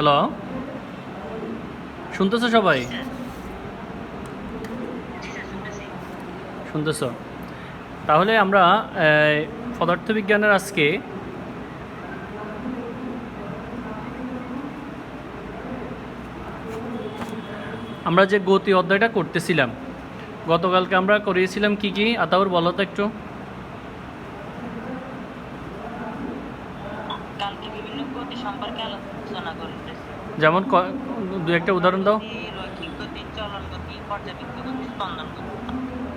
Hello, শুনতেছো সবাই? শুনতেছো? তাহলে আমরা পদার্থবিজ্ঞানের আজকে আমরা যে গতি অধ্যায়টা করতেছিলাম, গতকালকে আমরা করিয়েছিলাম কি কি আতাউর বলো তো একটু। কালকে বিভিন্ন গতি সম্পর্কে আলোচনা করতেছি। যেমন দু একটা উদাহরণ দাও। রৈখিক গতি, চলন গতি, পর্যাবৃত্ত গতি, স্পন্দন গতি।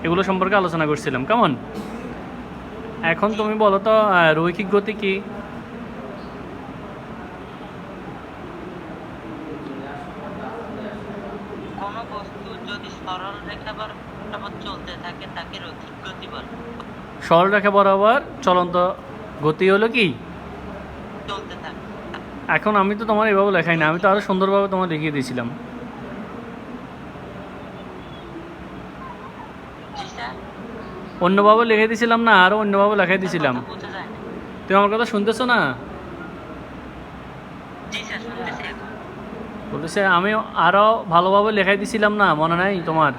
এগুলো সম্পর্কে আলোচনা করছিলাম, কেমন? এখন তুমি বলো তো রৈখিক গতি কি? কোন বস্তু যদি সরল রেখা বরাবর চলতে থাকে তাকে রৈখিক গতি বলে। সরলরেখা বরাবর চলন্ত গতি হলো কি? চলতে থাকে। এখন আমি তো তোমার এভাবে লেখাই না, আমি তো আরো সুন্দরভাবে তোমার লিখিয়ে দিয়েছিলাম। জি স্যার। অন্যভাবে লিখে দিয়েছিলাম না, আরো অন্যভাবে লেখাই দিয়েছিলাম। কথা বোঝা যায় না। তুমি আমার কথা শুনতেছো না? জি স্যার, শুনতেছি এখন। বলতেছে আমি আরো ভালোভাবে লেখাই দিয়েছিলাম না, মনে নাই তোমার?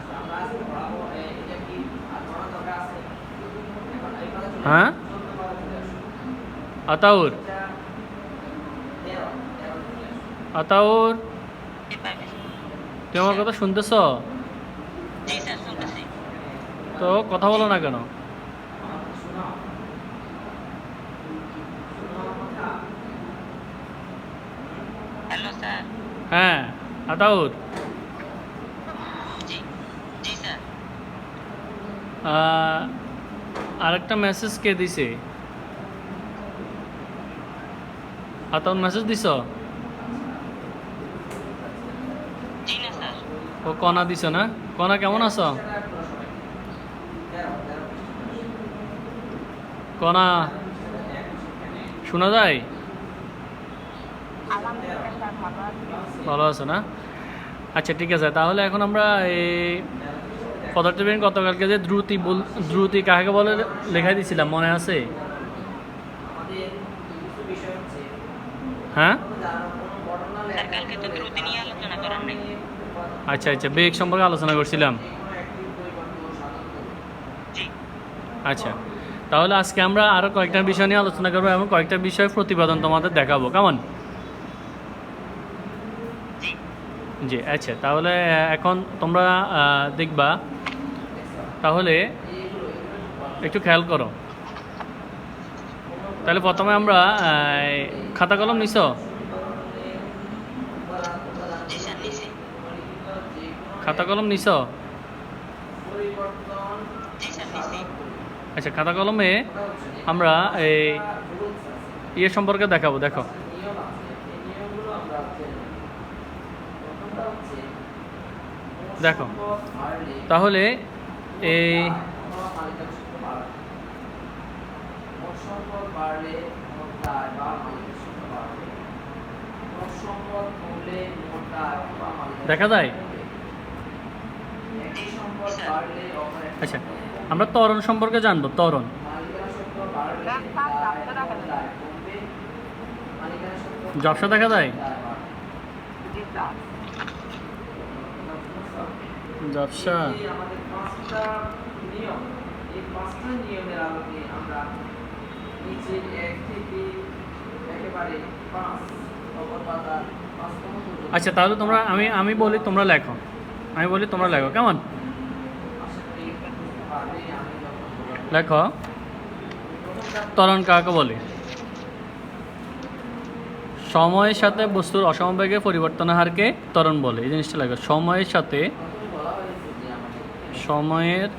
হ্যাঁ আতাউর, আতাউর, জি পাইবে। তুমি আমার কথা শুনতেছো? জি স্যার, শুনতেছি। তো কথা বলো না কেন? Hello sir. হ্যাঁ আতাউর, জি জি স্যার। আরেকটা মেসেজ কে দিছে? আতাউর মেসেজ দিছ? জি না স্যার। ও কণা দিছ না? কণা কেমন আছো? কণা শোনা যায়? ভালো আছো না? আচ্ছা ঠিক আছে, তাহলে এখন আমরা এই পদার্থবিজ্ঞান গতকালকে যে দ্রুতি কাকে বলে লেখাই দিছিলাম, মনে আছে? হ্যাঁ স্যার, কালকে তো দ্রুতি নিয়ে আলোচনা করার নাই। আচ্ছা আচ্ছা, বেগ সম্পর্কে আলোচনা করছিলাম। জি আচ্ছা, তাহলে আজকে আমরা আরও কয়েকটা বিষয় নিয়ে আলোচনা করবো এবং কয়েকটা বিষয় প্রতিপাদন তোমাদের দেখাবো, কেমন? জি জি আচ্ছা, তাহলে এখন তোমরা দেখবা, তাহলে একটু খেয়াল করো। তাহলে প্রথমে আমরা খাতা কলম নিছ? জি স্যার, নিছি। খাতা কলম নিছ? জি স্যার, নিছি। আচ্ছা, খাতা কলমে আমরা এই ইয়ে সম্পর্কে দেখাবো, দেখো। দেখো তাহলে এই দেখা যায়। জি স্যার। আচ্ছা, আমরা ত্বরণ সম্পর্কে জানবো। ত্বরণ, ঝাপসা দেখা যায়। ঝাপসা, আচ্ছা তাহলে তোমরা আমি আমি বলি তোমরা লেখো, আমি বলি তোমরা লেখো, কেমন? লেখো, ত্বরণ কাকে বলে? সময়ের সাথে বস্তুর অসমবেগে পরিবর্তনের হারকে ত্বরণ বলে। এই জিনিসটা লেখো, সময়ের সাথে, সময়ের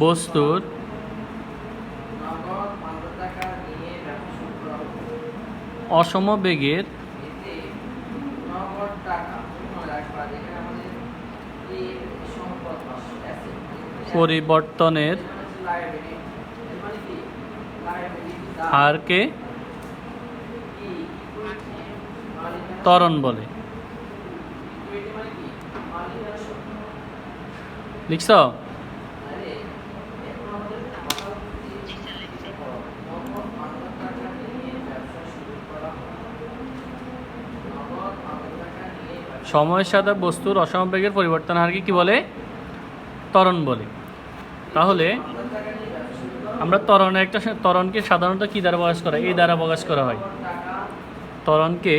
বস্তুর অসমবেগের পরিবর্তনের হারকে ত্বরণ বলে। লিখছ? সময়ের সাথে বস্তুর অসমবেগের পরিবর্তন হারকে কি বলে? ত্বরণ বলে। তাহলে আমরা ত্বরণকে সাধারণত কি দ্বারা প্রকাশ করা হয়? এ দ্বারা প্রকাশ করা হয়। ত্বরণকে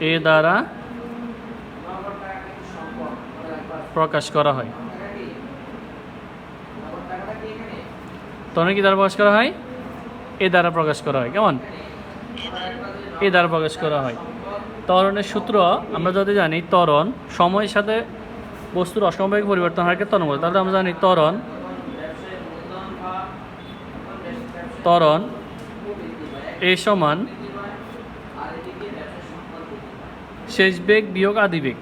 এ দ্বারা প্রকাশ করা হয়। ত্বরণ কি দ্বারা প্রকাশ করা হয়? এ দ্বারা প্রকাশ করা হয়। কেমন? এ দ্বারা প্রকাশ করা হয়। ত্বরণের সূত্র আমরা যদি জানি, ত্বরণ সময়ের সাথে বস্তুর অসমবেগের পরিবর্তন হারকে ত্বরণ বলে। তাহলে আমরা জানি ত্বরণ এ সমান শেষ বেগ বিয়োগ আদি বেগ।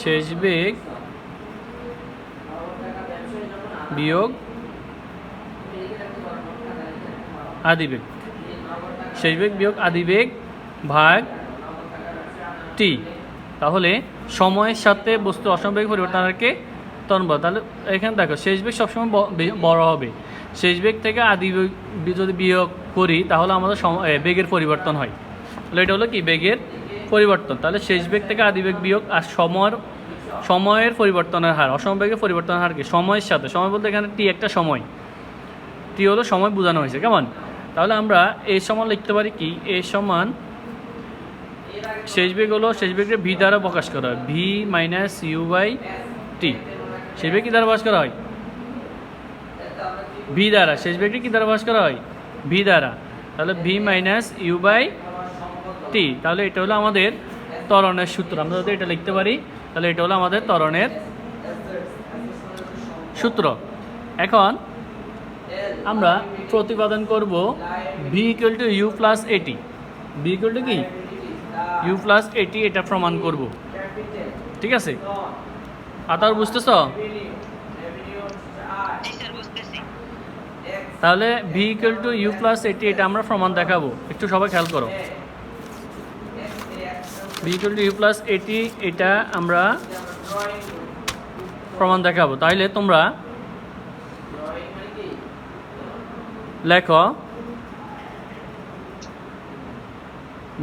শেষ বেগ বিয়োগ আদি বেগ। শেষ বেগ বিয়োগ আদি বেগ ভাগ টি। তাহলে সময়ের সাথে বস্তু অসমবেগ পরিবর্তন হারকে ত্বরণ বলে। তাহলে এখানে দেখো, শেষ বেগ সবসময় বড় হবে। শেষ বেগ থেকে আদি বেগ যদি বিয়োগ করি তাহলে আমাদের বেগের পরিবর্তন হয়। তাহলে এটা হলো কি? বেগের পরিবর্তন। তাহলে শেষ বেগ থেকে আদি বেগ বিয়োগ আর সময়ের পরিবর্তনের হার, অসমবেগের পরিবর্তনের হারকে সময়ের সাথে, সময় বলতে এখানে টি একটা সময়, টি হলো সময় বোঝানো হয়েছে। কেমন? তাহলে আমরা এ সমান লিখতে পারি কি? এ সমান শেষ বেগ হলো, শেষ বেগকে ভি দ্বারা প্রকাশ করা হয়, V minus you by T. শেষ বেগ কি দ্বারা প্রকাশ করা হয়? ভি দ্বারা। শেষ বেগকে কি দ্বারা প্রকাশ করা হয়? ভি দ্বারা। তাহলে V minus you by T. তাহলে এটা হলো আমাদের ত্বরণের সূত্র। আমরা যদি এটা লিখতে পারি তাহলে এটা হলো আমাদের ত্বরণের সূত্র। এখন আমরা প্রতিপাদন করব V equal to U plus A T. V equal to কি? U plus A T. এটা প্রমাণ করব। ঠিক আছে? আর বুঝতেছ? তাহলে V equal to U plus A T, এটা আমরা প্রমাণ দেখাবো। একটু সবাই খেয়াল করো। V equal to U plus A T, এটা আমরা প্রমাণ দেখাবো। তাহলে তোমরা লেখো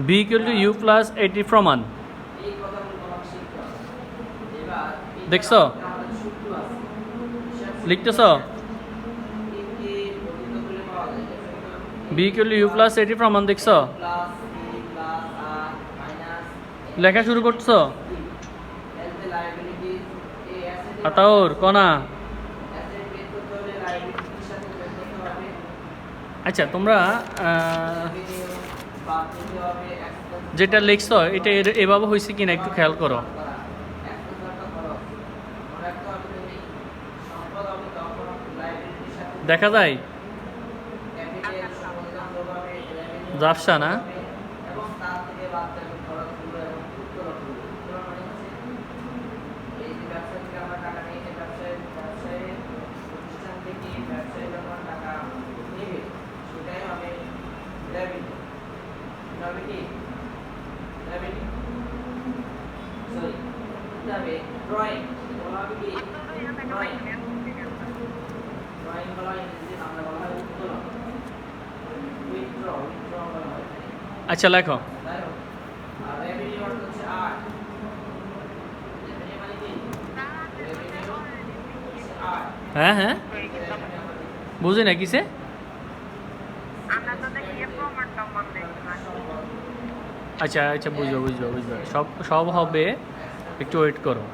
V equal to U plus A T প্রমাণ। দেখছো? লিখতেছ? V equal to U plus A T প্রমাণ দেখছো? লেখা শুরু করছো? আতাউর কনা? আচ্ছা, তোমরা যেটা লিখছো এটা এভাবে হয়েছে কিনা একটু খেয়াল করো। দেখা যায়? জাফসা না? আচ্ছা লেখো। হ্যাঁ হ্যাঁ, বুঝি না কিসে। আচ্ছা আচ্ছা, বুঝবো বুঝবো বুঝবো, সব হবে, একটু ওয়েট করো।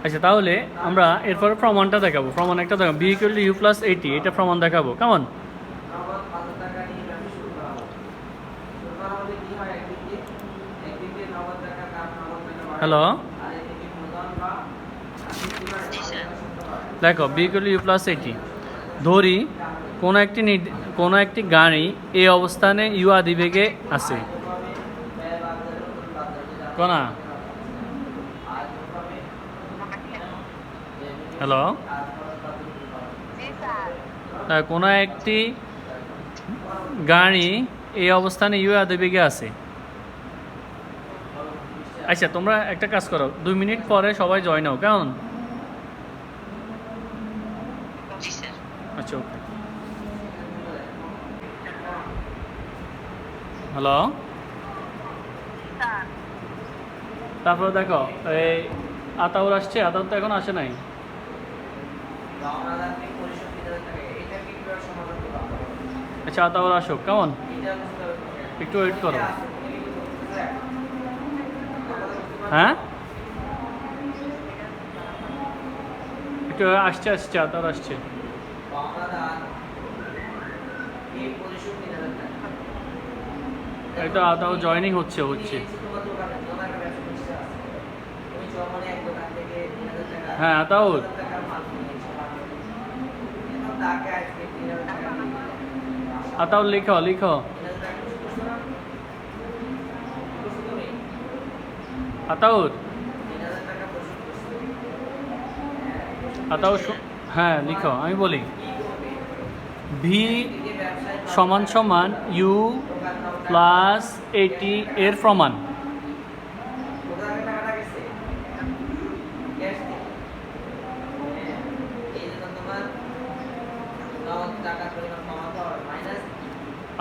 আচ্ছা, তাহলে আমরা এরপরে প্রমাণটা দেখাবো। প্রমাণ একটা দেখাবো, V equal to U plus A T, এটা প্রমাণ দেখাবো। কেমন? হ্যালো, দেখো V equal to U plus A T. ধরি কোনো একটি গাড়ি এই অবস্থানে ইউ আদিবেগে আছে। কোনা হ্যালো, কোনো একটি গাড়ি এই অবস্থানে ইউ আদিবেগে আছে। আচ্ছা, তোমরা একটা কাজ করো, 2 মিনিট পরে সবাই জয়েন হও, কেমন? জি স্যার। আচ্ছা, ওকে। হ্যালো, তারপরে দেখো এই আতাউর আসছে, আতাউর তো এখন আসে নাই। আচ্ছা, আতাউর আসো, কেমন? একটু ওয়েট করো। হ্যাঁ, একটু আসছে আতাউর আসছে। এই তো আতাউর জয়েনিং হচ্ছে। হ্যাঁ আতাউর, আতাউর লিখো। আতাউর, হ্যাঁ লিখো, আমি বলি ভি সমান সমান ইউ প্লাস 80 এর প্রমাণ।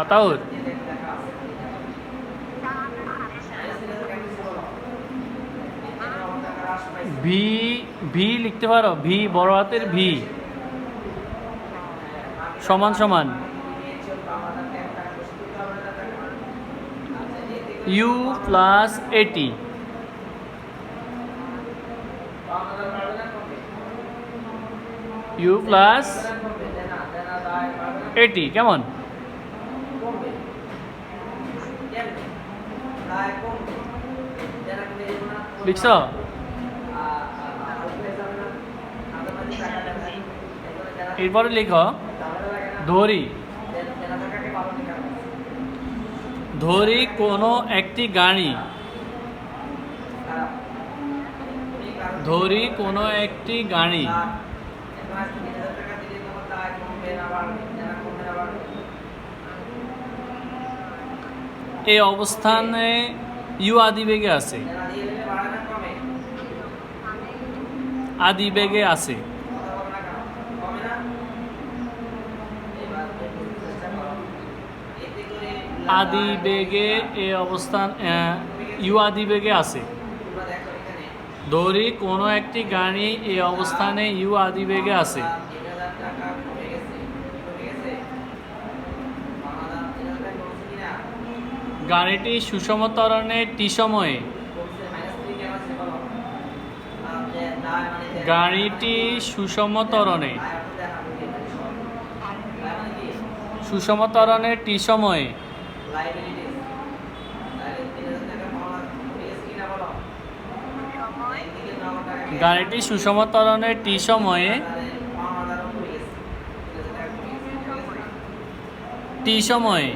আতাউর, ভি লিখতে পারো, ভি বড় হাতের ভি সমান সমান ইউ প্লাস 80। ইউ প্লাস 80 কেমন? লিখছ? এরপরে লিখো ধরি কোনো একটি গাড়ি, এই অবস্থানে ইউ আদিবেগে আছে। আদিবেগে এই অবস্থান ইউ আদিবেগে আছে। ধরি কোনো একটি গাড়ি এই অবস্থানে ইউ আদিবেগে আছে। গাড়িটি সুষম ত্বরণে টি সময়ে টি সময়ে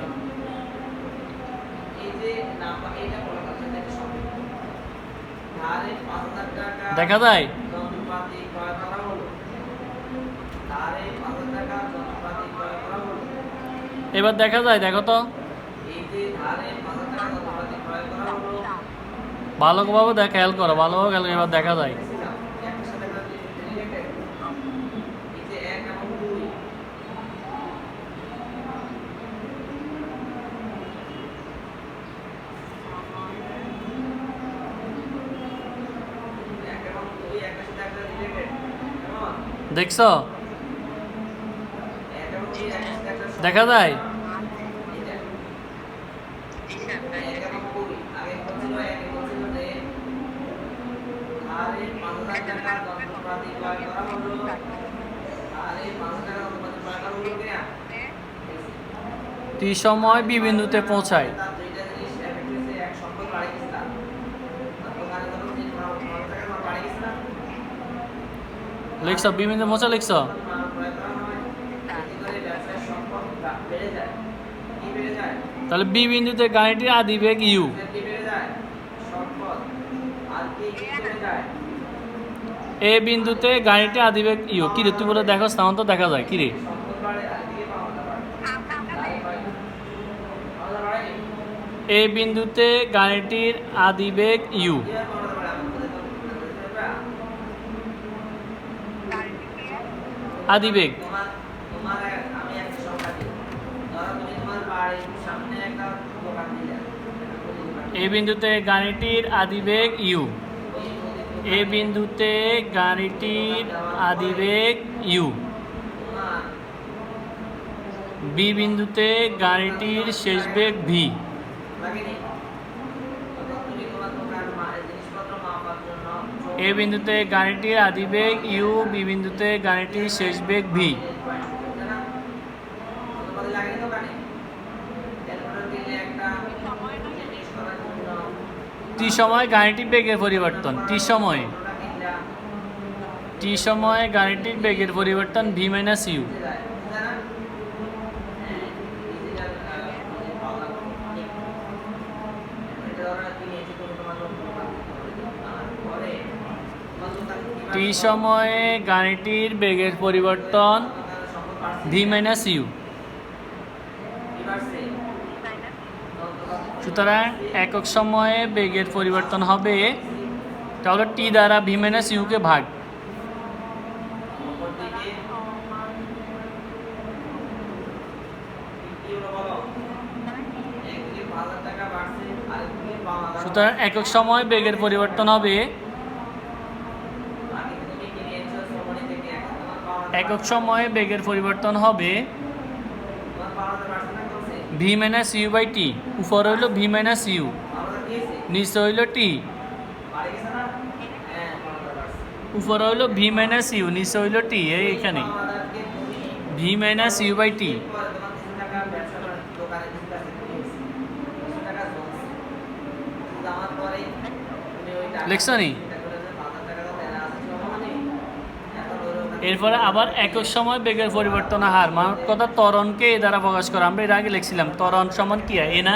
দেখা যায়। এবার দেখা যায়, দেখো তো ভালোভাবে খেয়াল করো, এবার দেখা যায়। দেখছো? দেখা যায়। টি সময় বি বিন্দুতে পৌঁছায়। লিখছ? বি বিন্দু পৌঁছা লিখছ? তাহলে বি বিন্দুতে গাড়িটির আদিবেগ ইউ। এ বিন্দুতে গাড়িটির আদিবেগ ইউ। কি রে তুই বলে দেখো, তেমন তো দেখা যায়। কি রে এ বিন্দুতে গাড়িটির আদিবেগ ইউ। আদিবেগ এ বিন্দুতে গাড়িটির আদিবেগ ইউ। এ বিন্দুতে গাড়িটির আদিবেগ ইউ। বি বিন্দুতে গাড়িটির শেষ বেগ ভি। এ বিন্দুতে গাড়িটির আদিবেগ ইউ। বি বিন্দুতে গাড়িটির শেষ বেগ ভি। টি সময় গাড়িটির বেগের পরিবর্তন। টি সময়ে গাড়িটির বেগের পরিবর্তন ভি মাইনাস ইউ। টি সময়ে গাড়িটির বেগের পরিবর্তন ভি মাইনাস ইউ। সুতরাং একক সময়ে বেগের পরিবর্তন হবে, তাহলে টি দ্বারা ভি মাইনাস ইউকে ভাগ। সুতরাং একক সময় বেগের পরিবর্তন হবে, একক সময়ে বেগের পরিবর্তন হবে V minus you by T. উপর হইল ভি মাইনাস ইউ, নিচে হইল টি। উপর হইল ভি মাইনাস ইউ, নিচে হইল টি। এইখানে V minus you by T. লিখছো নি? এরপরে আবার একক সময় বেগের পরিবর্তন হার, মানে কথা ত্বরণকে এ দ্বারা প্রকাশ করা। আমরা এর আগে লিখছিলাম ত্বরণ সমান কি হয়, এ না?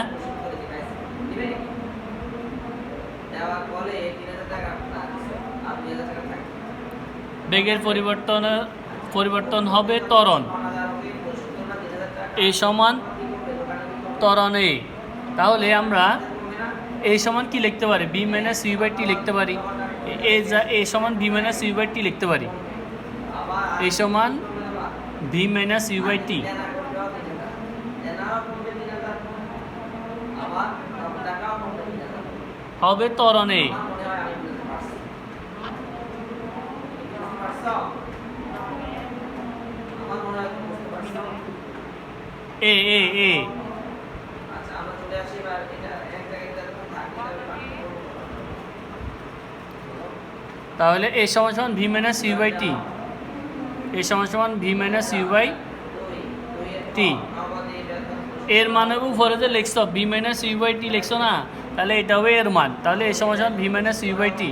বেগের পরিবর্তন হবে ত্বরণ, এ সমান ত্বরণ এ। তাহলে আমরা এ সমান কি লিখতে পারি? B minus you by T লিখতে পারি। এ সমান B minus you by T লিখতে পারি। এ সমান V minus you by T. হবে ত্বরণে এ এ এ। তাহলে এ সমান সমান V minus you by T. এ সমান সমান V minus you by T. এর মানে উপরে যে লিখছ V minus you by T লিখছো না, তাহলে এটা হবে এর মান। তাহলে এ সমান সমান V minus you by T.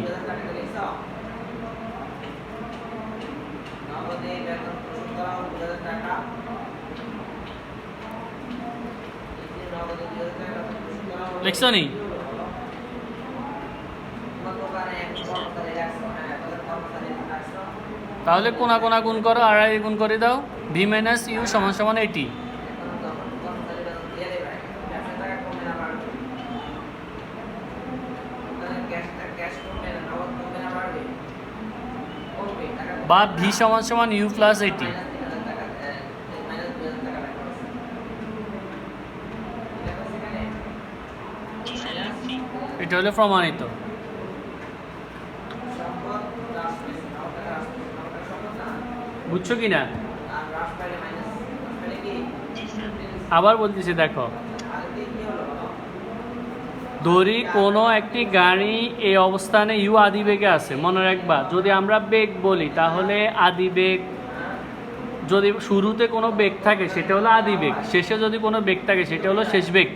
লিখছো নি? তাহলে কোনা কোনা গুণ করো, আড়াই গুণ করে দাও। ভি মাইনাস ইউ সমান সমান এটি। বা ভি সমান সমান ইউ প্লাস এটি। এটা হলো প্রমাণিত। বুঝছো কি না? আবার বলতেছি, দেখো, ধরি কোনো একটি গাড়ি এই অবস্থানে ইউ আদিবেগে আছে। মনে রাখবা, যদি আমরা বেগ বলি তাহলে আদিবেগ, যদি শুরুতে কোনো বেগ থাকে সেটা হলো আদিবেগ, শেষে যদি কোনো বেগ থাকে সেটা হলো শেষ বেগ।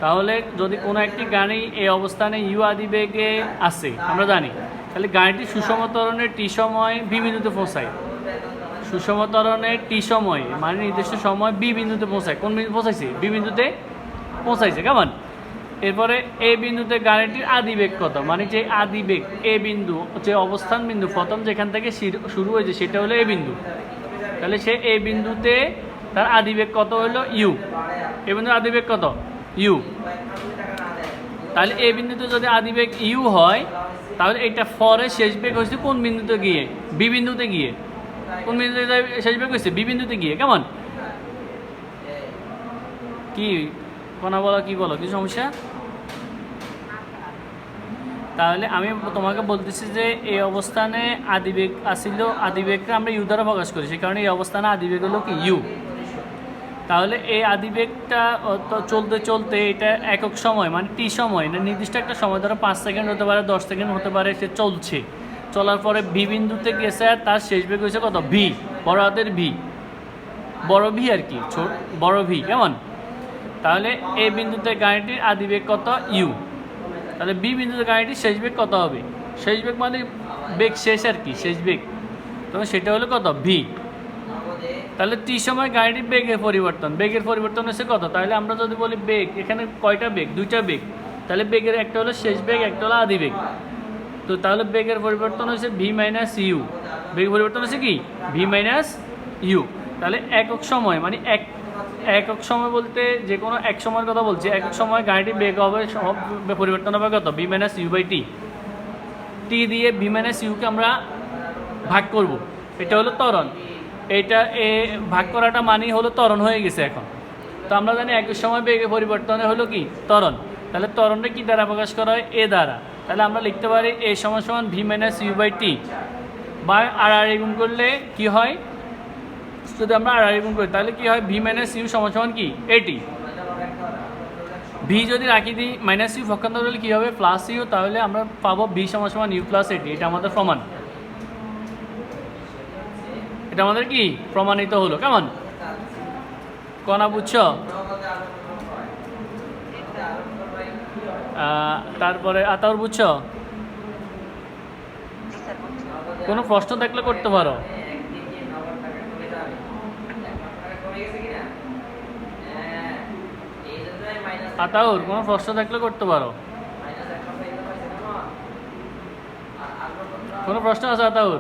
তাহলে যদি কোনো একটি গাড়ি এই অবস্থানে ইউ আদিবেগে আছে আমরা জানি, তাহলে গাড়িটি সুষম ত্বরণের টি সময় বি বিন্দুতে পৌঁছায়। সুষম ত্বরণের টি সময় মানে নির্দিষ্ট সময় বি বিন্দুতে পৌঁছায়। কোন বিন্দু পৌঁছাইছে? বি বিন্দুতে পৌঁছাইছে, কেমন? এরপরে এ বিন্দুতে গাড়িটির আদি বেগ কত, মানে যে আদি বেগ এ বিন্দু, যে অবস্থান বিন্দু প্রথম যেখান থেকে শুরু হয়েছে সেটা হলো এ বিন্দু। তাহলে সে এ বিন্দুতে তার আদি বেগ কত হলো ইউ, এ বিন্দুর আদি বেগ কত ইউ। তাহলে এ বিন্দুতে যদি আদি বেগ ইউ হয়, তাহলে এটা ফরের শেষ বেগ হচ্ছে কোন বিন্দুতে গিয়ে, বি বিন্দুতে গিয়ে। কোন বিন্দুতে শেষ বেগ হচ্ছে বি বিন্দুতে গিয়ে, কেমন? কি কোনা বলো, কি বলো, কি সমস্যা? তাহলে আমি তোমাকে বলতেছি যে এই অবস্থানে আদিবেগ আসিল, আদিবেগকে আমরা ইউ দ্বারা প্রকাশ করি, সেই কারণে এই অবস্থানে আদিবেগ হলো কি ইউ। তাহলে এই আদিবেগটা চলতে চলতে এটা একক সময় মানে টি সময়, না নির্দিষ্ট একটা সময়, ধরো 5 সেকেন্ড হতে পারে, 10 সেকেন্ড হতে পারে, সে চলছে। চলার পরে ভি বিন্দুতে গেছে, তার শেষ বেগ হয়েছে কত ভি, বড় হাতের ভি, বড় ভি আর কি, বড় ভি, কেমন? তাহলে এ বিন্দুতে গাড়িটির আদিবেগ কত ইউ। তাহলে বি বিন্দুতে গাড়িটির শেষ বেগ কত হবে? শেষ বেগ মানে বেগ শেষ আর কি, শেষ বেগ, তখন সেটা হলো কত ভি। তাহলে টি সময় গাড়িটির বেগের পরিবর্তন হচ্ছে কত? তাহলে আমরা যদি বলি বেগ, এখানে কয়টা বেগ? দুইটা বেগ। তাহলে বেগের একটা হলো শেষ বেগ, একটা হলো আদি বেগ। তো তাহলে বেগের পরিবর্তন হচ্ছে ভি মাইনাস ইউ, বেগের পরিবর্তন হচ্ছে কি ভি মাইনাস ইউ। তাহলে একক সময় মানে একক সময় বলতে যে কোনো এক সময়ের কথা বলছি, একক সময় গাড়িটির বেগ হবে, পরিবর্তন হবে কত V minus you by T. টি দিয়ে ভি মাইনাস ইউকে আমরা ভাগ করব, এটা হলো ত্বরণ। এটা ভাগ করাটা মানেই হলো ত্বরণ হয়ে গেছে এখন। তো আমরা জানি একই সময় বেগে পরিবর্তনে হলো কি ত্বরণ। তাহলে ত্বরণটা কি দ্বারা প্রকাশ করা হয়? এ দ্বারা। তাহলে আমরা লিখতে পারি এ সমান সমান V minus you by T, বা আর গুণ করলে কি হয়, যদি আমরা আর গুণ করি তাহলে কি হয়, ভি মাইনাস ইউ সমান সমান কি এটি। ভি যদি রাখি দিই মাইনাস ইউ পক্ষান্তর হলে কী হবে প্লাস ইউ, তাহলে আমরা পাবো ভি সমান সমান ইউ প্লাস এটি। এটা আমাদের প্রমাণ, এটা আমাদের কি প্রমাণিত হলো, কেমন? কনা বুঝছো? তারপরে আতাউর বুঝছো? কোনো প্রশ্ন থাকলে করতে পারো। আতাউর কোনো প্রশ্ন থাকলে করতে পারো। কোনো প্রশ্ন আছে আতাউর?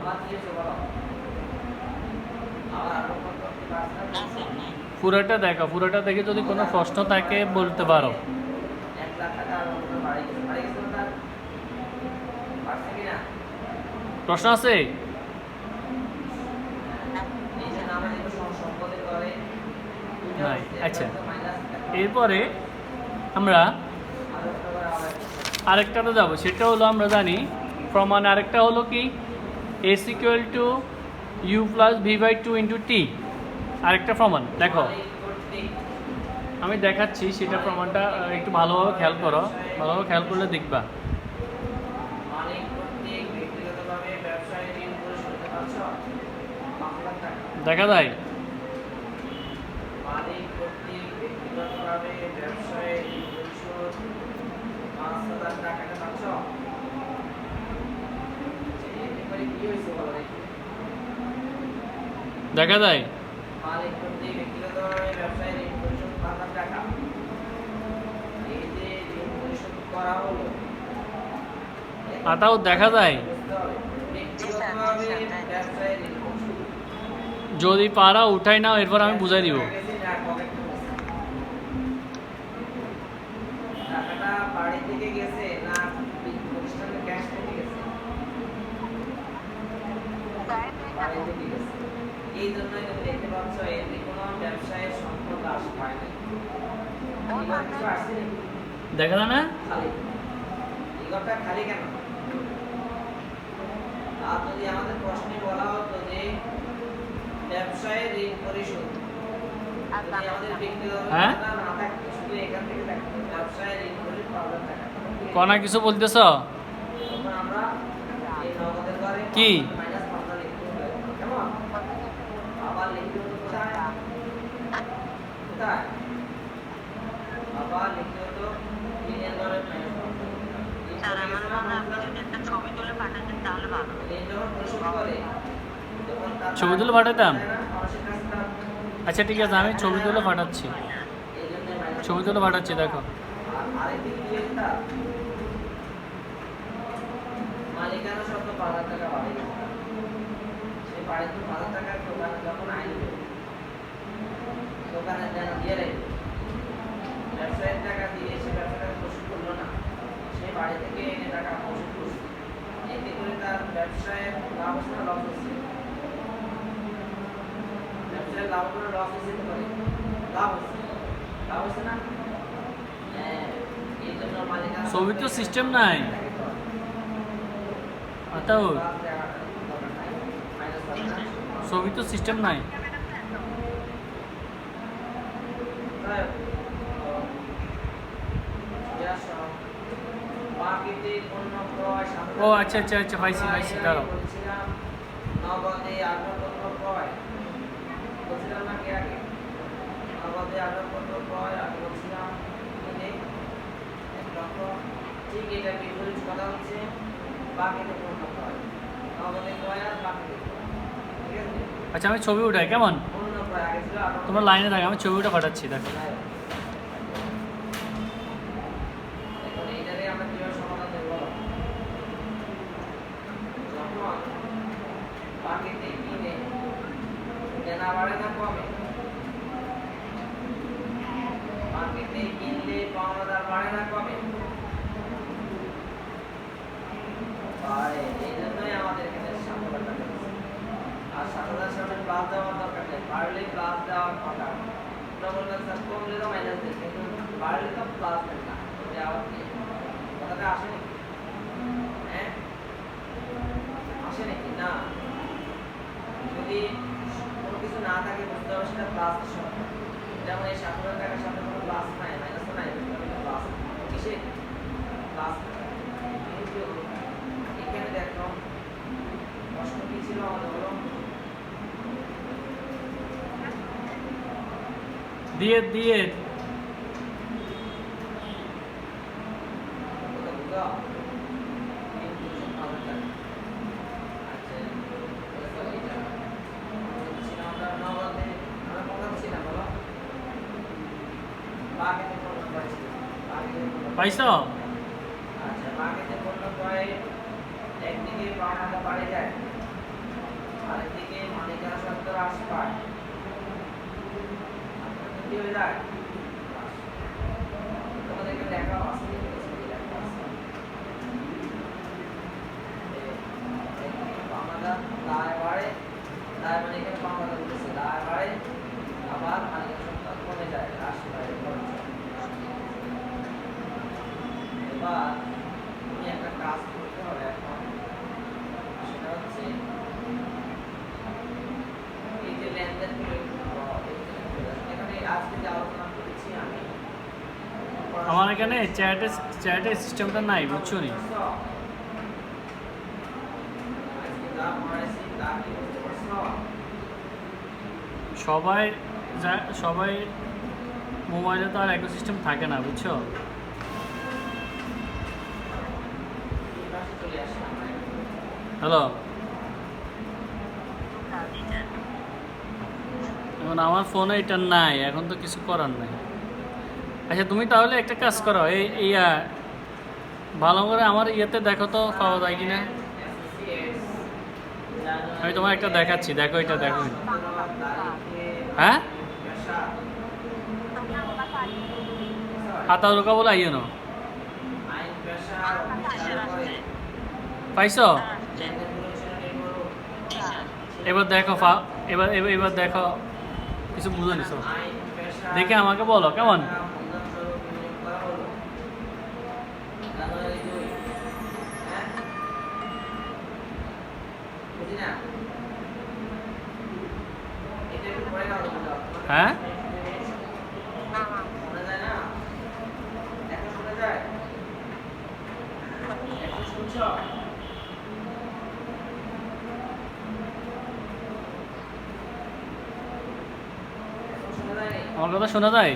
পুরোটা দেখো, পুরোটা দেখে যদি কোনো প্রশ্ন থাকে বলতে পারো। প্রশ্ন আছে? নাই, আচ্ছা। এরপরে আমরা আরেকটাতে যাব, সেটা হলো আমরা জানি প্রমাণ আরেকটা হলো কি S equal to U plus V by two into T. আরেকটা প্রমাণ দেখো আমি দেখাচ্ছি, সেটা প্রমাণটা একটু ভালোভাবে খেয়াল করো, ভালোভাবে খেয়াল করলে দেখবা। দেখা যায় দেখা যায় আতাও দেখা যায় যদি পারা উঠাই নাও, এরপর আমি বুঝাই দিব। এই জন্যই তুমি দেখতে পাচ্ছ এতে কোনো ব্যবসায়ের সম্পদ হ্রাস পায় না। দেখা যায় না খালি এই ঘরটা খালি কেন? আর যদি আমাদের প্রশ্নে বলা হতো যে ব্যবসায়ের ঋণ পরিশোধ, যদি আমাদের ব্যক্তিগত না থাকতো, শুধু এখান থেকে থাকতো ব্যবসায়ের ঋণ পরিশোধ 5,000 টাকা, কোনা কিছু বলতেছ? তখন আমরা এই নগদের ঘরে কি মাইনাস 15 লিখতে হবে, কেমন? আবার লিখতে হতো কোথায় কোথায়, আবার লিখতে হতো ঋণের ঘরে মাইনাস 15। স্যার আমার মনে হয় আপনি যদি একটা ছবি তুলে পাঠাতেন তাহলে ভালো। ঋণ যখন পরিশোধ করে তখন তার ছবি তুলে পাঠাতাম? মানুষের কাছে তার আচ্ছা ঠিক আছে, আমি ছবি তুলে পাঠাচ্ছি। এই জন্য মাইনাস ছবি তুলে পাঠাচ্ছি দেখো। আর আরেকদিক দিয়ে তার মালিকানা শব্দ 5,000 টাকা বাড়ে সে বাড়ি তো 5,000 টাকার দোকানে যখন আইনবে দোকানে যেন দিয়ে রেখে ব্যবসায়ীর টাকা দিয়ে সে ব্যবসাটাকে প্রস্তুত করলো না, সে বাড়ি থেকে এনে টাকা প্রস্তুত করছে, এতে করে তার ব্যবসায়ের লাভ হচ্ছে না লস হচ্ছে? ব্যবসায়ের লাভ করে লস হচ্ছে তো করে লাভ হচ্ছে, লাভ হচ্ছে না? হ্যাঁ, এই জন্য মালিকানা ছবি তো সিস্টেম নাই আতাও, ছবি তো সিস্টেম নাই। ও আচ্ছা আচ্ছা আচ্ছা, পাইছি পাইছি, দাঁড়াও। নগদে আগ্রপত্র ক্রয় বলছিলাম না কি আগে, নগদে আগ্রপত্র ক্রয় আগে বলছিলাম কিনে 1 লক্ষ, ঠিক এটা বিপরীত কথা হচ্ছে বাকিতে পণ্য ক্রয়, নগদে ক্রয় আর বাকিতে ক্রয়, ঠিক আছে? আচ্ছা আমি ছবি উঠাই কেমন, পণ্য ক্রয় আগে ছিল তোমার লাইনে থাকে, আমি ছবি উঠে পাঠাচ্ছি দেখো। এখন এইটারে আমরা কিভাবে সমাধান দেব? যখন বাকিতে কিনে কেনা বাড়ে না কমে, বাকিতে কিনলে পাওনাদার বাড়ে না কমে? বাড়ে, এই জন্যই আমাদের এখানে 7,000 টাকা দিচ্ছে। আর 7,000 সামনে প্লাস দেওয়ার দরকার নেই, বাড়লে প্লাস দেওয়ার কথা, ডবল কাজ কমলে তো মাইনাস দেয়, কিন্তু বাড়লে তো প্লাস দেয় না, এটা আবার কি কথাটা আসে নাকি? হ্যাঁ, আসে নাকি? না, যদি কোনো কিছু না থাকে বুঝতে হবে সেটা প্লাস সমান, যেমন এই 7,000 টাকার সাথে কোনো প্লাস নাই মাইনাস নাই, প্লাস কিসে প্লাস, কিন্তু এখানে দেখো প্রশ্ন কি ছিল আমাদের, বলো? দিয়ে দিয়ে বুঝা ইনক্লুশন 1,000 টাকা। আচ্ছা, এটা ছিলাম আমরা নগদে, আমরা কথা ছিলাম, বলো? বাকিতে পণ্য ক্রয় ছিল, বাকিতে পণ্য ক্রয়। পাইছো? আচ্ছা, বাকিতে পণ্য ক্রয় একদিকে পাওনাটা বাড়ে যায়, আরেকদিকে মালিকানা শব্দ হ্রাস পায়, কি হয়ে যায়? তোমাদেরকে লেখা আছে, লেখা আছে পাওনাদার দায় বাড়ে, দায় মানে এখানে পাওনাদার বলেছে দায় বাড়ে, আবার মালিকানা শব্দ কমে যায়, হ্রাস পায়, খরচ হয়। এবার তুমি একটা কাজ করতে হবে এখন, সেটা হচ্ছে এই যে লেনদেনগুলো এখানে আজকে যে আলোচনা করেছি আমি, আমার এখানে চ্যাটের সিস্টেমটা নাই, বুঝছো নি? আজকে যা পড়াইছি তা কি বুঝতে পারছো? সবাই মোবাইলে তো আর একই সিস্টেম থাকে না, বুঝছো? এই পাশে চলে আসি আমরা। হ্যালো, এখন আমার ফোনে এটা নাই, এখন তো কিছু করার নাই। আচ্ছা তুমি তাহলে একটা কাজ করো, এই ইয়া ভালো করে আমার ইয়েতে দেখো তো পাওয়া যায় কিনা। আমি তোমার একটা দেখাচ্ছি, দেখো এটা দেখো। হ্যাঁ, হাতা রোকা বলে আইও না, পাইছো? এবার দেখো এবার এবার এবার দেখো, কিছু বুঝে নিছো, দেখে আমাকে বলো কেমন। হ্যাঁ, আমার কথা শোনা যায়?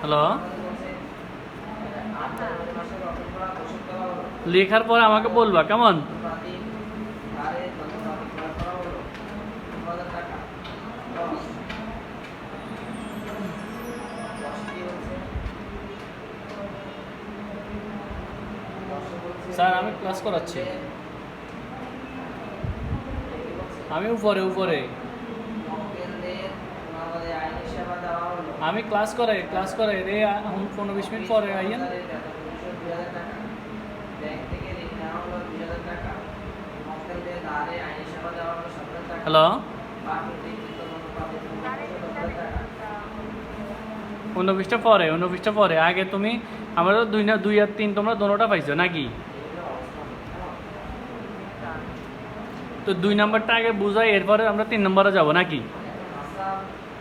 হ্যালো, লেখার পরে আমাকে বলবা, কেমন? যন্ত্রপাতি হারে যন্ত্রপাতি ক্রয় করা হলো 15,000 টাকা। লস কি হচ্ছে? লসে বলছে স্যার, আমি ক্লাস করাচ্ছি। আমি উপরে মক্কেলদের আমাদের আইনি সেবা দেওয়া হলো আমি ক্লাস করে রে 15-20 মিনিট পরে আইয়েন। 2,000 টাকা। ব্যাংক থেকে ঋণ নেওয়া হলো 2,000 টাকা। মক্কেলদের ধারে আইনি সেবা দেওয়া হলো 17,000 টাকা। হ্যালো, প্রাকৃতিক যন্ত্রপাতি 17,000 টাকা। 19 পরে আগে তুমি আমরা তো 2 আর 3 তোমরা দোনোটা পাইছো নাকি? তো 2 নাম্বারটা আগে বুঝাই, এরপরে আমরা 3 নম্বরে যাব নাকি? আসাম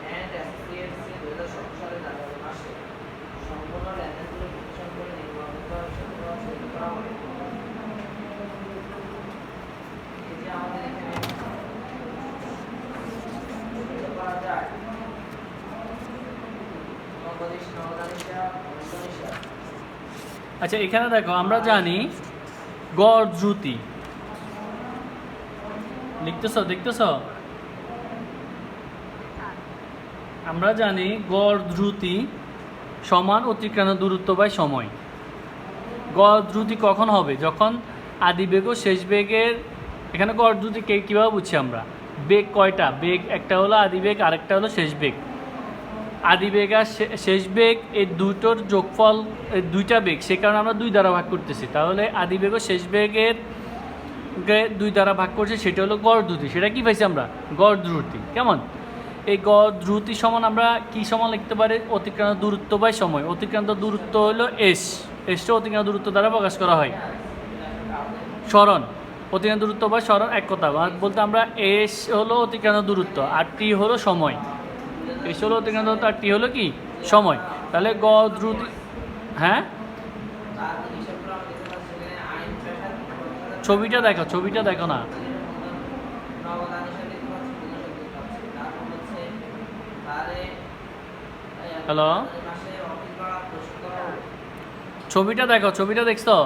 অ্যান্ড অ্যাসোসিয়েটস 2017 সালে জানুয়ারি মাসে সম্পূর্ণ লেনদেনগুলো বিশ্লেষণ করে নির্বাচিত করা হয়। এই যে আমাদের এখানে বুঝতে পারা যায় নগদানিশা আচ্ছা, এখানে দেখো আমরা জানি গড় দ্রুতি দেখতেছ আমরা জানি গড় দ্রুতি সমান অতিক্রান্ত দূরত্ব বাই সময়। গড় দ্রুতি কখন হবে? যখন আদি বেগ ও শেষ বেগের, এখানে গড় দ্রুতি কীভাবে বুঝছি আমরা? বেগ কয়টা? বেগ একটা হলো আদি বেগ, আরেকটা হলো শেষ বেগ। আদি বেগ আর শেষ বেগ এই দুটোর যোগফল, এই দুইটা বেগ, সে কারণে আমরা 2 দ্বারা ভাগ করতেছি। তাহলে আদি বেগ ও শেষ বেগের 2 দ্বারা ভাগ করছে, সেটা হলো গড় দ্রুতি। সেটা কি পাইছি আমরা? গড় দ্রুতি। কেমন? এই গড় দ্রুতি সমান আমরা কি সমান লিখতে পারি? অতিক্রান্ত দূরত্ব বাই সময়। অতিক্রান্ত দূরত্ব হলো এসটা অতিক্রান্ত দূরত্ব দ্বারা প্রকাশ করা হয়। সরণ, অতিক্রান্ত দূরত্ব বা সরণ এক কথা বলতে আমরা এস হলো অতিক্রান্ত দূরত্ব আর টি হলো সময়। এস হলো অতিক্রান্ত দূরত্ব আর টি হলো কি? সময়। তাহলে গড় দ্রুতি, হ্যাঁ ছবিটা দেখো না। হ্যালো, ছবিটা দেখছো?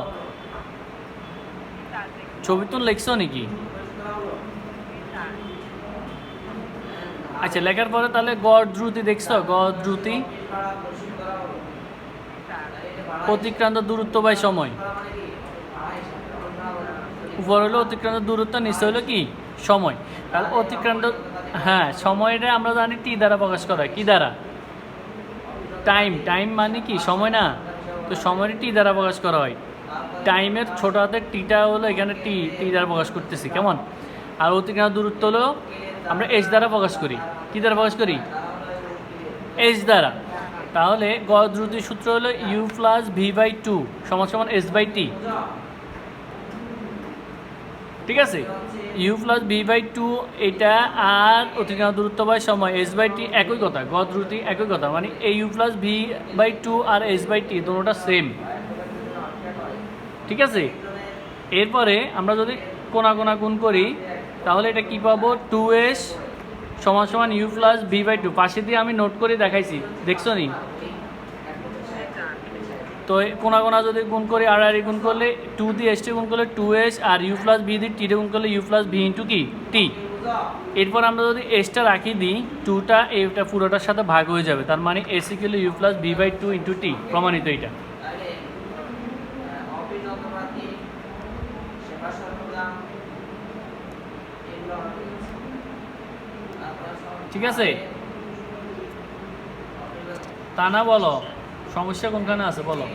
ছবি তো লিখছো নাকি? আচ্ছা, লেখার পরে তাহলে গড় দ্রুতি দেখছো? গড় দ্রুতি অতিক্রান্ত দূরত্ব বাই সময়। উপর হলো অতিক্রান্ত দূরত্ব, নিচে হলো কি? সময়। তাহলে অতিক্রান্ত, হ্যাঁ, সময়টা আমরা জানি টি দ্বারা প্রকাশ করা হয়। কি দ্বারা? টাইম মানে কি? সময় না? তো সময়টা টি দ্বারা প্রকাশ করা হয়। টাইমের ছোট হাতের টিটা হলো এখানে টি দ্বারা প্রকাশ করতেছি। কেমন? আর অতিক্রান্ত দূরত্ব হলো আমরা এস দ্বারা প্রকাশ করি। কি দ্বারা প্রকাশ করি? এস দ্বারা। তাহলে গড় দ্রুতির সূত্র হলো ইউ প্লাস ভি বাই 2 সমান এস বাই টি। ঠিক আছে? ইউ প্লাস ভি বাই 2 এটা, আর অতিক্রান্ত দূরত্ব বাই সময় এস বাই টি একই কথা। গড় দ্রুতি একই কথা, মানে এই ইউ প্লাস ভি বাই 2 আর এস বাই টি দুটোটা সেম। ঠিক আছে? এরপরে আমরা যদি কোনা গুণ করি তাহলে এটা কি পাবো? 2s সমান ইউ প্লাস ভি বাই 2। পাশে দিয়ে আমি নোট করে দেখাইছি, দেখছো নি? তো কোনা যদি গুণ করি, আর গুণ করলে 2 দিয়ে এসটি গুণ করলে 2s, are you plus V দিয়ে টিতে গুণ করলে ইউ প্লাস ভি ইন্টু কি? টি। এরপর আমরা যদি এসটা রাখি দিই, 2টা এটা পুরোটার সাথে ভাগ হয়ে যাবে। তার মানে S equal U plus V by 2 into T. প্রমাণিত এটা। ঠিক আছে? তা না, বলো সমস্যা কোনখানে আছে বলো।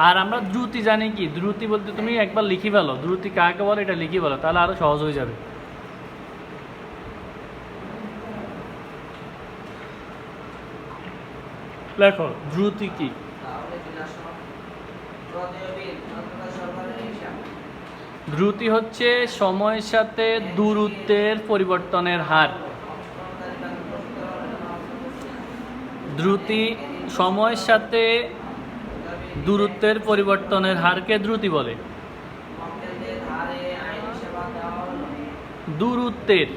আর আমরা দ্রুতি জানি কি? দ্রুতি বলতে তুমি একবার লিখি ফেলো, দ্রুতি কাকে বলো এটা লিখি ফেলো, তাহলে আরো সহজ হয়ে যাবে। লেখো দ্রুতি কি? দ্রুতি হচ্ছে সময়ের সাথে দূরত্বের পরিবর্তনের হার। দ্রুতি সময়ের সাথে দূরত্বের পরিবর্তনের হারকে দ্রুতি বলে। দূরত্বের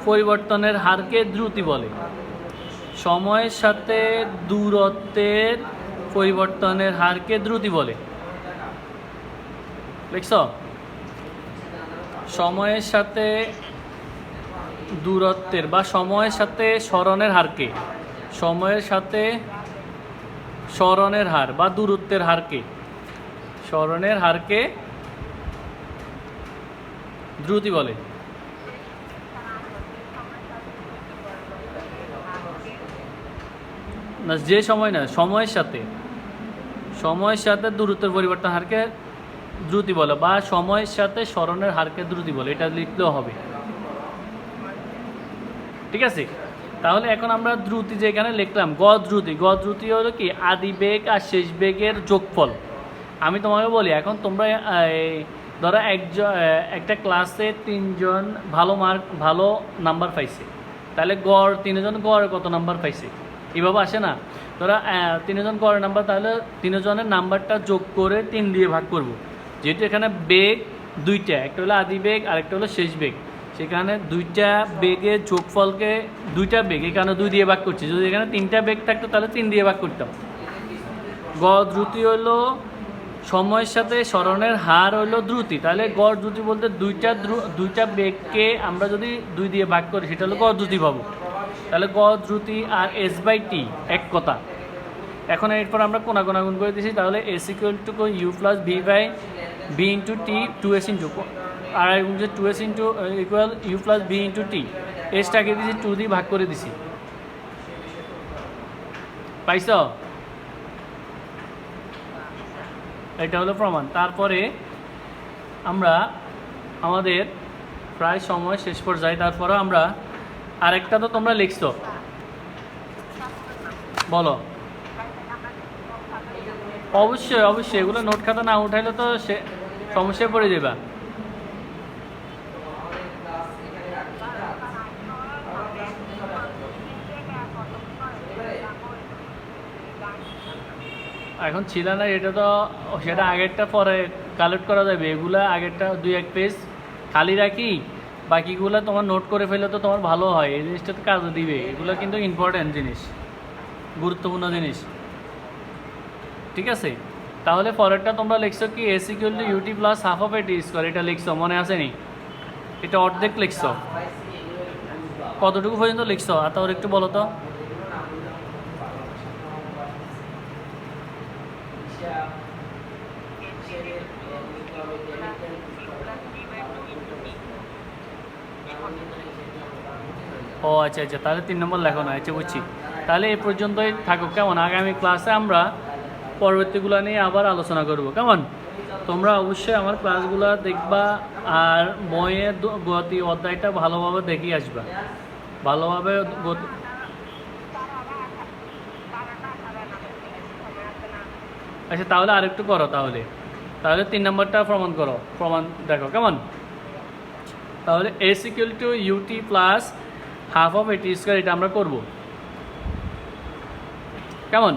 পরিবর্তনের হারকে দ্রুতি বলে। সময়ের সাথে দূরত্বের পরিবর্তনের হারকে দ্রুতি বলে। লিখছ? সময়ের সাথে দূরত্বের বা সময়ের সাথে সরণের হারকে, সময়ের সাথে সরণের হার বা দূরত্বের হারকে, সরণের হারকে দ্রুতি বলে। না, যে সময় না, সময়ের সাথে, সময়ের সাথে দূরত্বের পরিবর্তন হারকে দ্রুতি বলে বা সময়ের সাথে সরণের হারকে দ্রুতি বলে, এটা লিখলেও হবে। ঠিক আছে, তাহলে এখন আমরা দ্রুতি যেখানে লিখলাম দ্রুতি, দ্রুতি হলো কি আদি বেগ আর শেষ বেগের যোগফল। আমি তোমাকে বলি, এখন তোমরা ধরো একটা ক্লাসে 3 জন ভালো নাম্বার পাইছে, তাহলে গড় 3 জন গড় কত নাম্বার পাইছে, এভাবে আসে না? ধরো 3 জন গড়ের নাম্বার, তাহলে 3 জনের নাম্বারটা যোগ করে 3 দিয়ে ভাগ করব। যেহেতু এখানে বেগ দুইটা, একটা হলো আদি বেগ আর একটা হলো শেষ বেগ, সেখানে দুইটা বেগের যোগফলকে, দুইটা বেগ এখানে 2 দিয়ে ভাগ করছি। যদি এখানে 3টা বেগ থাকতো তাহলে 3 দিয়ে ভাগ করতাম। দ্রুতি হলো সময়ের সাথে সরণের হার হলো দ্রুতি। তাহলে গড় দ্রুতি বলতে দুইটা বেগকে আমরা যদি 2 দিয়ে ভাগ করি সেটা হলো গড় দ্রুতি পাবো। তাহলে গড় দ্রুতি আর S/T এক কথা। এখন এরপর আমরা কোণাগুণ করে দিয়েছি, তাহলে S = U + V/B × T 2S into আর 2S into equal U + B × T। এসটাকে দিয়েছি 2 দিয়ে ভাগ করে দিছি। পাইছ? এটা হলো প্রমাণ। তারপরে আমরা আমাদের প্রায় সময় শেষ পর্যায়ে, তারপরে আমরা আরেকটা তো তোমরা লিখছো, বলো। অবশ্যই অবশ্যই, এগুলো নোট খাতা না উঠাইলে তো সে সমস্যায় পড়ে যাবা। এখন ছিল না, এটা তো সেটা আগেরটা পরে কালেক্ট করা যাবে। এগুলা আগেরটা 2-1 পেজ খালি রাখি, বাকিগুলো তোমার নোট করে ফেলে তো তোমার ভালো হয়, এই জিনিসটা তো কাজে দিবে। এগুলো কিন্তু ইম্পর্টেন্ট জিনিস, গুরুত্বপূর্ণ জিনিস। ঠিক আছে, তাহলে পরেরটা তোমরা লিখছো কি S = UT + ½ এটা লিখছো, মনে আছে নি? এটা অর্ধেক লিখছো, কতটুকু পর্যন্ত লিখছো? আর তাহলে একটু বলো তো। ও আচ্ছা আচ্ছা, তাহলে 3 নম্বর লেখো না। আচ্ছা, বুঝছি। তাহলে এই পর্যন্তই থাকুক, কেমন? আগামী ক্লাসে আমরা পরবর্তীগুলো নিয়ে আবার আলোচনা করব, কেমন? তোমরা অবশ্যই আমার ক্লাসগুলো দেখবা আর বইয়ের গতি অধ্যায়টা ভালোভাবে দেখিয়ে আসবা, ভালোভাবে আচ্ছা, তাহলে আরেকটু করো। তাহলে 3 নম্বরটা প্রমাণ করো, প্রমাণ দেখো, কেমন? তাহলে S = UT + ½ এটা আমরা করব, কেমন?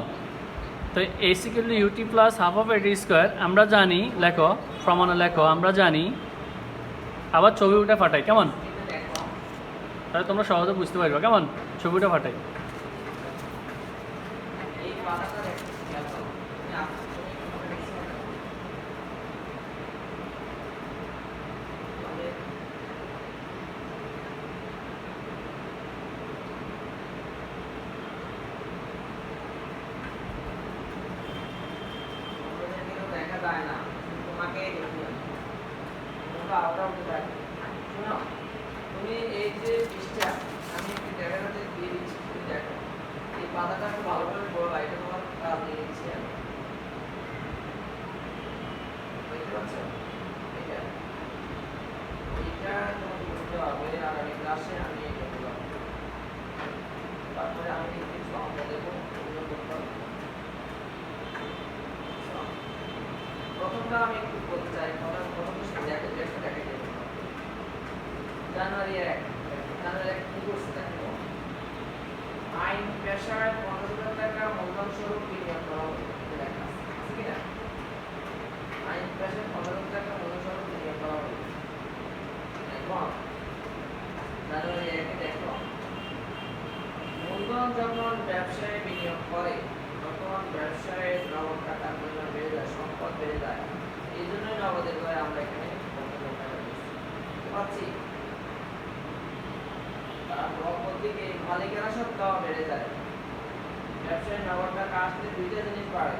তো S = UT + ½ আমরা জানি, লেখো, প্রমাণে লেখো, আমরা জানি। আবার ছবি উঠে ফাটাই, কেমন? তাহলে তোমরা সহজে বুঝতে পারবে, কেমন? ছবি উঠে ফাটাই। যায় না, তোমাকে শোনো, তুমি এই যে পৃষ্ঠা আমি একটু জায়গাটাতে দিয়ে দিচ্ছি, তুমি দেখো এই পাতাটা একটু ভালো করে পড়বা, এটা তোমার কাজ দিয়ে দিচ্ছি আমি, বুঝতে পারছো? এটা তোমাকে বুঝতে হবে। আগামী ক্লাসে আমি এটা বলবো, তারপরে আমি কিছু অঙ্ক দেবো, ওগুলো করতে হবে। প্রথমটা আমি একটু বলতে চাই, প্রথম দেখে জানুয়ারি 1 কি করছে দেখো, আইন পেশায় 15,000 টাকা মূলধন স্বরূপ বিনিয়োগ করা হবে, লেখা আছে কি না? আইন পেশায় 15,000 টাকা মূলধন স্বরূপ বিনিয়োগ করা হবে, এবং জানুয়ারি 1 যখন ব্যবসায় বিনিয়োগ করে তখন ব্যবসায় নগদ টাকার পরিমাণ বেড়ে যায়, সম্পদ বেড়ে যায়। এই জন্যই নগদের করে আমরা এখানে 50,000 টাকা দিচ্ছি। পাচ্ছি তারপর অপরদিকে মালিকানা সত্ত্বেও বেড়ে যায়। ব্যবসায় নগদ টাকা আসলে দুইটা জিনিস বাড়ে,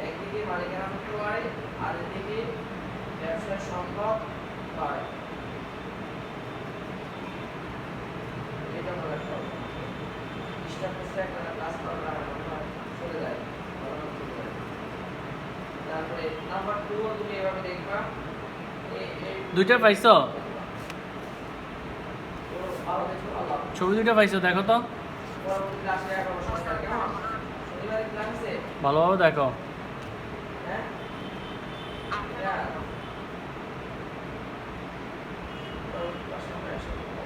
একদিকে মালিকানা সত্ত্ব বাড়ে আর এদিকে ব্যবসায় সম্পদ বাড়ে। এটা মনে রাখতে হবে। একটা ক্লাস করার চলে যায়। তারপরে নাম্বার 2 তুমি এভাবে দেখবা, দুইটা পাইছো? ছবি দুইটা পাইছো, দেখো তো পরবর্তী ক্লাসে আবার সমস্যা কেমন? শনিবারে ক্লাস আছে? ভালোভাবে দেখো। হ্যাঁ পরবর্তী ক্লাসে আমরা একসাথে করব।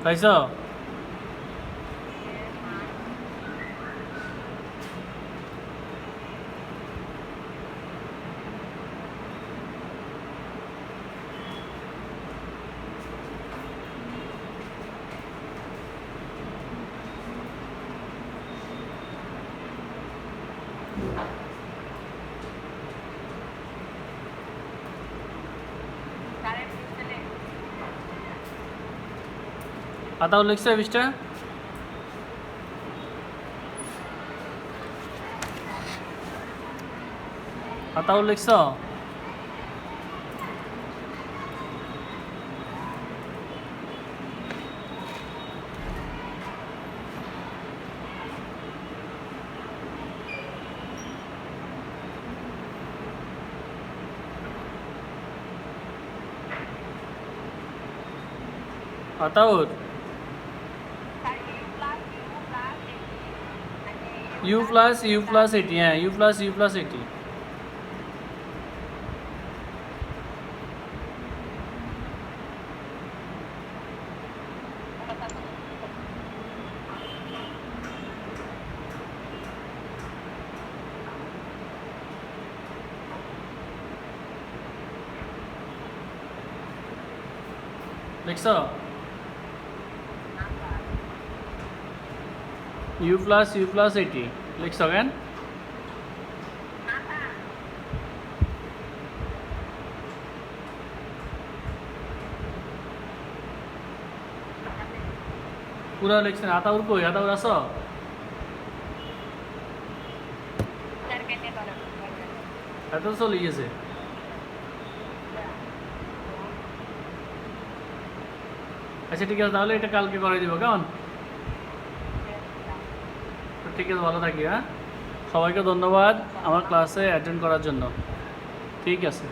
পাইছো? আতাউল লিখছে বিশটা? আতাউল লিখছো? আতাউল U plus 80, হ্যাঁ U plus 80। লিখছো? U plus 80 লিখছো কেন? পুরা লিখছেন। আতাউর কই? আতাউর আছো? এত চলে গেছে। আচ্ছা ঠিক আছে, তাহলে এটা কালকে করে দিব কেমন? ঠিক আছে, ভালো থাকি। হ্যাঁ, সবাইকে ধন্যবাদ আমার ক্লাসে অ্যাটেন্ড করার জন্য। ঠিক আছে।